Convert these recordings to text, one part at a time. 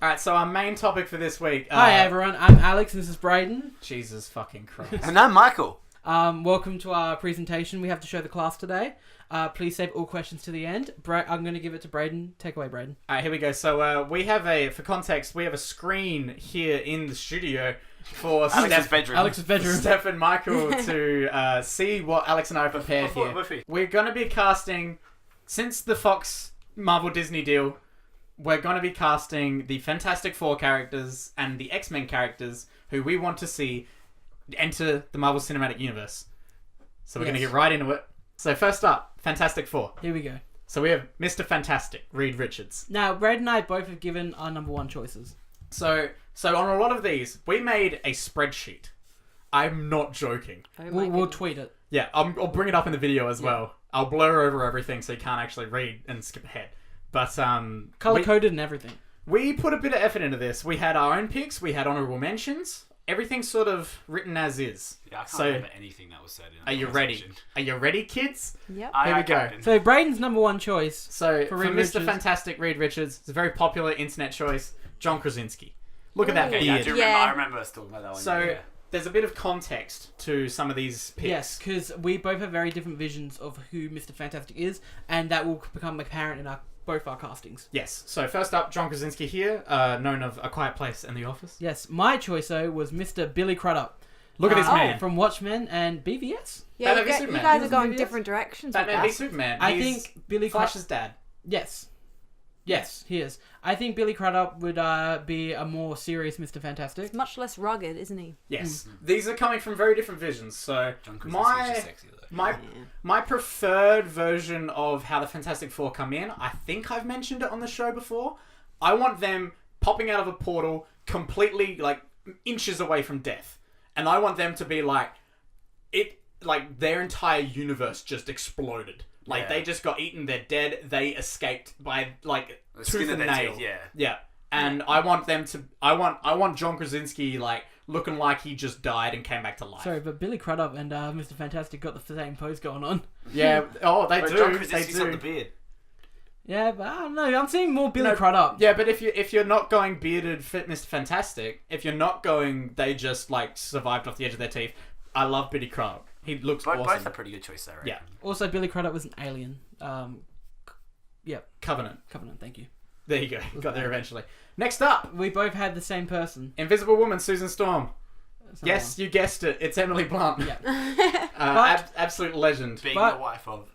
Alright, so our main topic for this week... Hi everyone, I'm Alex and this is Brayden. Jesus fucking Christ. And I'm Michael. Welcome to our presentation. We have to show the class today. Please save all questions to the end. I'm going to give it to Brayden. Take away, Brayden. Alright, here we go. So we have for context, we have a screen here in the studio for Alex's bedroom. Steph and Michael to see what Alex and I have prepared here. We're going to be casting, since the Fox Marvel Disney deal, we're going to be casting the Fantastic Four characters and the X-Men characters who we want to see enter the Marvel Cinematic Universe. So we're going to get right into it. So first up, Fantastic Four. Here we go. So we have Mr. Fantastic, Reed Richards. Now, Brayden and I both have given our number one choices. So on a lot of these, we made a spreadsheet. I'm not joking. We'll tweet it. Yeah, I'll bring it up in the video as well. I'll blur over everything so you can't actually read and skip ahead. But color-coded and everything. We put a bit of effort into this. We had our own picks. We had honorable mentions. Everything's sort of written as is. Yeah, I can't remember anything that was said in Are you ready? Are you ready, kids? Yep. Here we go. So Brayden's number one choice. So for Reed Mr. Richards. Fantastic, Reed Richards, it's a very popular internet choice. John Krasinski. Look at that Ooh. beard. Yeah, I do remember. Yeah. I remember us talking about that one. So yeah. there's a bit of context to some of these picks. Yes, because we both have very different visions of who Mr. Fantastic is, and that will become apparent in both our castings. Yes. So first up, John Krasinski here, known of A Quiet Place and The Office. Yes, my choice though was Mr. Billy Crudup. Look at this man. From Watchmen and BVS. Yeah, Batman v you Superman. guys He are going was different directions with Batman v that. Superman. I He's think Billy Flash's dad. Yes. Yes, he is. I think Billy Crudup would be a more serious Mr. Fantastic. He's much less rugged, isn't he? Yes. These are coming from very different visions. So John Krasinski's just sexy though. my preferred version of how the Fantastic Four come in, I think I've mentioned it on the show before. I want them popping out of a portal completely like inches away from death. And I want them to be like their entire universe just exploded. Like they just got eaten, they're dead, they escaped by like The tooth skin of and their nail. teeth, yeah. Yeah. And I want them to I want John Krasinski like looking like he just died and came back to life. Sorry, but Billy Crudup and Mr. Fantastic got the same pose going on. Yeah. Oh, they But do. John They Krasinski's do. got the beard. Yeah, but I don't know. I'm seeing more Billy Crudup. Yeah, but if you're not going bearded fit Mr. Fantastic, if you're not going they just like survived off the edge of their teeth, I love Billy Crudup. He looks awesome. Both are pretty good choice there, right? Yeah. Also, Billy Crudup was an alien. Covenant. Thank you. There you go. Got there eventually. Next up, We both had the same person. Invisible Woman, Susan Storm. Someone. Yes, you guessed it. It's Emily Blunt. Yeah. But- Absolute legend. Being But- the wife of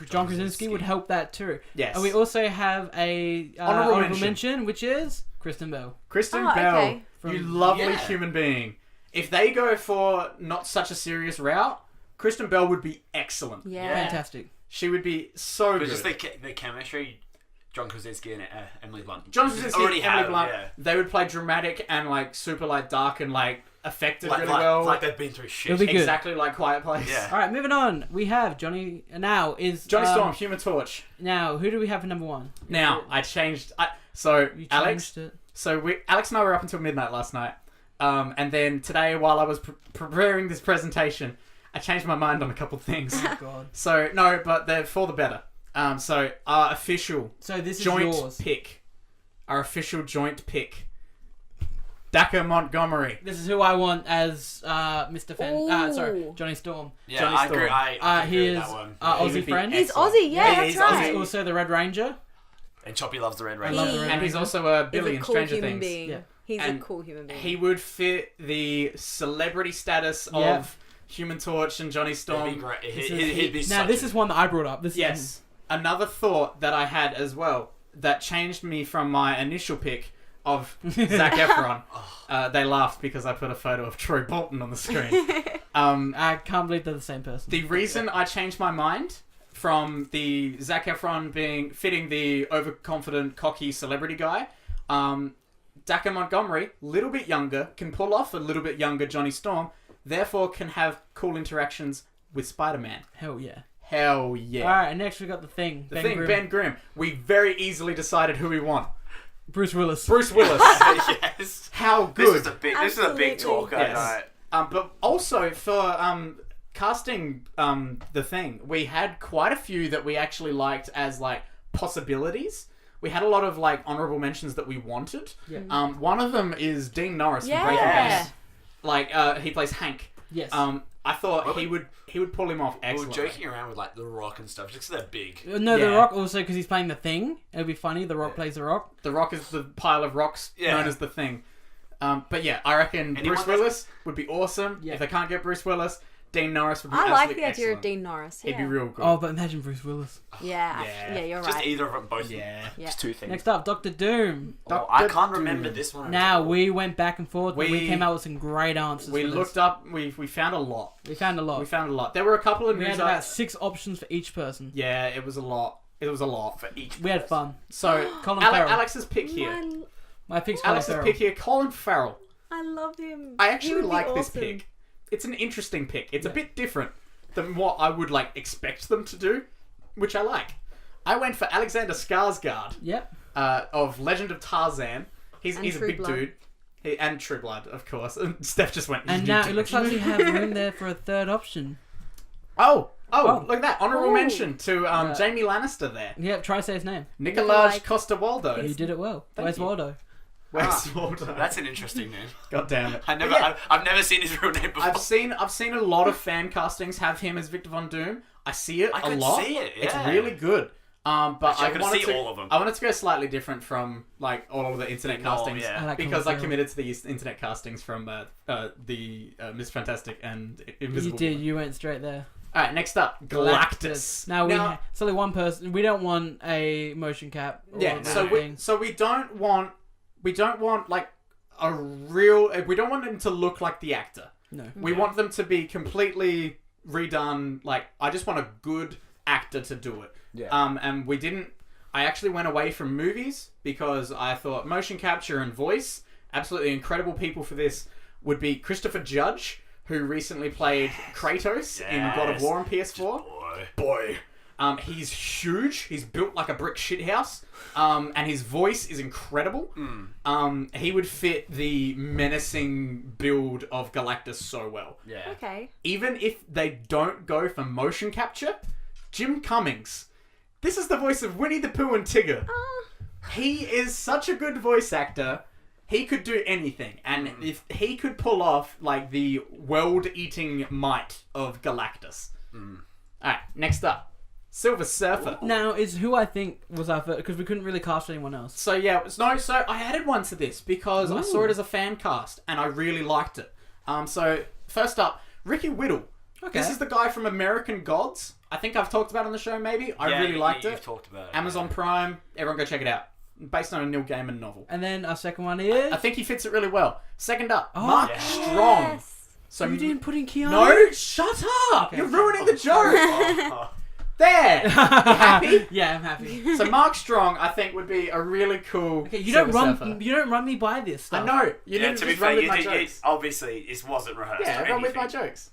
John Krasinski would help that too. Yes. And we also have a honorable mention, which is Kristen Bell. Kristen Oh, Bell, okay. you lovely Yeah. human being. If they go for not such a serious route, Kristen Bell would be excellent. Yeah. Fantastic. She would be so But good. just the chemistry, John Krasinski and Emily Blunt. John Krasinski already and Emily have, Blunt, yeah. they would play dramatic and like super like dark and like effective Like, really well. like they've been through shit. It'll be good. Exactly like Quiet Place. Yeah. All right, moving on. We have Johnny. Now is Johnny Storm, Human Torch. Now, who do we have for number one? Now I changed. So You Alex. changed it. So Alex and I were up until midnight last night, and then today while I was preparing this presentation, I changed my mind on a couple things. Oh God. So no, but they're for the better. So our official So this is joint yours. pick, our official joint pick, Dacre Montgomery. This is who I want as Mr. Sorry, Ooh. Johnny Storm. Yeah, Johnny I agree. Storm. I He agree is with that one. He Aussie would be friend. He's excellent. Aussie, yeah, Yeah, that's he's right. Aussie. Also the Red Ranger. And Choppy loves the Red I Ranger. love the Red And he's Ranger. also a He's Billy a in cool Stranger human Things. being. Yeah. He's And a cool human being. He would fit the celebrity status Yeah. of Human Torch and Johnny He'd be Storm. great. This He'd be now such this a- is one that I brought up. This Yes. Another thought that I had as well that changed me from my initial pick of Zac Efron. They laughed because I put a photo of Troy Bolton on the screen. I can't believe they're the same person. The reason I changed my mind from the Zac Efron fitting the overconfident, cocky celebrity guy, Dacre Montgomery, little bit younger, can pull off a little bit younger Johnny Storm, therefore can have cool interactions with Spider-Man. Hell yeah. Hell yeah. Alright, and next we got the Thing. The Ben Grimm. Ben Grimm. We very easily decided who we want. Bruce Willis. Bruce Willis. Yes. How good. This is a big talk. Yes. Right? But also for casting the Thing, we had quite a few that we actually liked as like possibilities. we had a lot of like honorable mentions that we wanted. Yeah. One of them is Dean Norris from Breaking Yeah. Bad. Like he plays Hank. Yes. I thought he would pull him off We were excellently. joking around with like The Rock and stuff just 'cause they're big. No, The Yeah. Rock also because he's playing the Thing. It'll be funny. The Rock plays The Rock. The Rock is the pile of rocks known as the Thing. But yeah, I reckon Anyone Bruce Willis would be awesome. Yeah. If they can't get Bruce Willis, Dean Norris would be I absolutely like the idea excellent. of Dean Norris. He'd Yeah. be real good. Oh, but imagine Bruce Willis. Yeah. Yeah. Yeah, you're Just right. either of them, both. Yeah. Yeah. Just two things. Next up, Doctor Doom. Oh, I Dr. can't remember Doom. this one. Now we went back and forth, but we We- came out with some great answers. We for this. looked up. We found a lot. We found a lot. We found a lot. There were a couple of We news. had about 6 options for each person. Yeah, it was a lot. It was a lot. for each. We had fun. So Colin Farrell. Alex's pick here. My pick's Colin Alex's Farrell. pick here. Colin Farrell. I love him. I He actually would be like this awesome. pick. It's an interesting pick. It's a Yeah. bit different than what I would like expect them to do, which I like. I went for Alexander Skarsgård Yep. of Legend of Tarzan. He's And a True big Blood. dude. And True Blood, of course. And Steph just went. And now it looks like we have room there for a third option. Oh, Oh. look at that honorable Oh. mention to Jamie Lannister there. Yep, try to say his name. Nikolaj Nikolaj- Costa-Waldau. You did it well. Thank Where's you. Waldo? Where's Waldo? That's an interesting name. God damn it. I never, But yeah, I've never seen his real name before. I've seen a lot of fan castings have him as Victor Von Doom. I see it I a could lot. see it, It's yeah. really good. But Actually, I I could wanted see to, all of them. I wanted to go slightly different from like all of the internet No, castings yeah. I like because Colin I Farrell. committed to the internet castings from the Miss Fantastic and Invisible. You did. Woman. You went straight there. All right, next up, Galactus. Now it's only one person. We don't want a motion cap. Or yeah, anything. so we don't want like a real. We don't want them to look like the actor. No. We want them to be completely redone. Like, I just want a good actor to do it. Yeah. And we didn't. I actually went away from movies because I thought motion capture and voice, absolutely incredible people for this, would be Christopher Judge, who recently played Kratos in God of War on PS4. Boy. He's huge. He's built like a brick shithouse. And his voice is incredible. He would fit the menacing build of Galactus so well. Yeah. Okay. Even if they don't go for motion capture, Jim Cummings. This is the voice of Winnie the Pooh and Tigger. He is such a good voice actor. He could do anything. And if he could pull off like the world-eating might of Galactus. Alright, next up. Silver Surfer. Now is who I think was our first because we couldn't really cast anyone else. So yeah, so I added one to this because I saw it as a fan cast and I really liked it. So first up, Ricky Whittle. Okay. This is the guy from American Gods. I think I've talked about it on the show maybe. I really liked You've it. talked about it. Amazon Prime. Everyone go check it out. Based on a Neil Gaiman novel. And then our second one is. I think he fits it really well. Second up, Mark yeah. Strong. Yes. So You didn't put in Keanu. No, shut up! Okay. You're ruining the joke. Oh, There. You happy? Yeah, I'm happy. So Mark Strong, I think, would be a really cool. Okay, you Silver don't Surfer. run me by this stuff. I know. You yeah, didn't to be just run fair, with you my did, jokes. obviously, this wasn't rehearsed. Yeah, or run with my anything. jokes.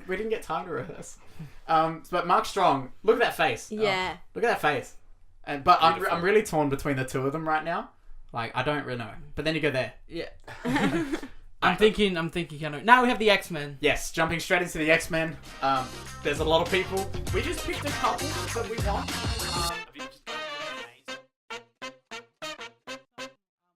We didn't get time to rehearse. But Mark Strong, look at that face. Yeah. Look at that face. But I'm Beautiful. really torn between the two of them right now. Like, I don't really know. But then you go there. Yeah. I'm thinking Keanu. Now we have the X-Men. Yes, jumping straight into the X-Men. There's a lot of people. We just picked a couple that we want.